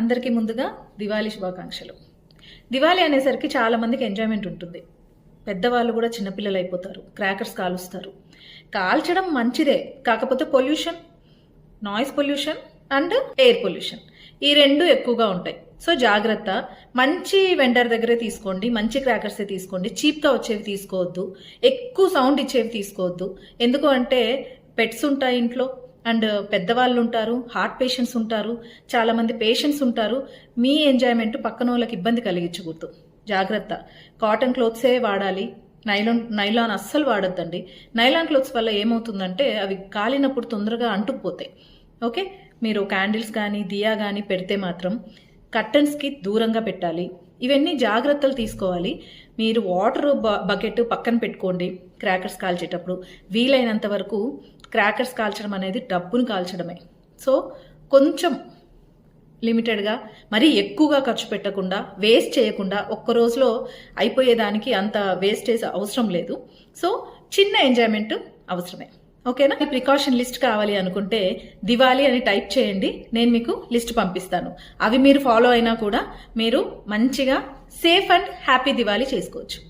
అందరికీ ముందుగా దివాళీ శుభాకాంక్షలు. దివాళీ అనేసరికి చాలా మందికి ఎంజాయ్మెంట్ ఉంటుంది. పెద్దవాళ్ళు కూడా చిన్నపిల్లలు అయిపోతారు, క్రాకర్స్ కాలుస్తారు. కాల్చడం మంచిదే, కాకపోతే pollution, noise pollution and air pollution ఈ రెండు ఎక్కువగా ఉంటాయి. సో జాగ్రత్త, మంచి వెండర్ దగ్గరే తీసుకోండి, మంచి క్రాకర్సే తీసుకోండి. చీప్గా వచ్చేవి తీసుకోవద్దు, ఎక్కువ సౌండ్ ఇచ్చేవి తీసుకోవద్దు. ఎందుకు అంటే పెట్స్ ఉంటాయి ఇంట్లో, అండ్ పెద్దవాళ్ళు ఉంటారు, హార్ట్ పేషెంట్స్ ఉంటారు, చాలా మంది పేషెంట్స్ ఉంటారు. మీ ఎంజాయ్మెంట్ పక్కన వాళ్ళకి ఇబ్బంది కలిగించకూడదు. జాగ్రత్త, కాటన్ క్లోత్సే వాడాలి. నైలాన్ అస్సలు వాడొద్దండి. నైలాన్ క్లోత్స్ వల్ల ఏమవుతుందంటే అవి కాలినప్పుడు తొందరగా అంటుకుపోతాయి. ఓకే, మీరు క్యాండిల్స్ కానీ దియా కానీ పెడితే మాత్రం కర్టన్స్కి దూరంగా పెట్టాలి. ఇవన్నీ జాగ్రత్తలు తీసుకోవాలి. మీరు వాటర్ బకెట్ పక్కన పెట్టుకోండి క్రాకర్స్ కాల్చేటప్పుడు. వీలైనంత వరకు క్రాకర్స్ కాల్చడం అనేది డబ్బును కాల్చడమే. సో కొంచెం లిమిటెడ్గా, మరీ ఎక్కువగా ఖర్చు పెట్టకుండా, వేస్ట్ చేయకుండా, ఒక్క రోజులో అయిపోయేదానికి అంత వేస్టేజ్ అవసరం లేదు. సో చిన్న ఎంజాయ్మెంట్ అవసరమే. ఓకేనా? ప్రికాషన్ లిస్ట్ కావాలి అనుకుంటే దివాళీ అని టైప్ చేయండి, నేను మీకు లిస్ట్ పంపిస్తాను. అవి మీరు ఫాలో అయినా కూడా మీరు మంచిగా సేఫ్ అండ్ హ్యాపీ దివాళీ చేసుకోవచ్చు.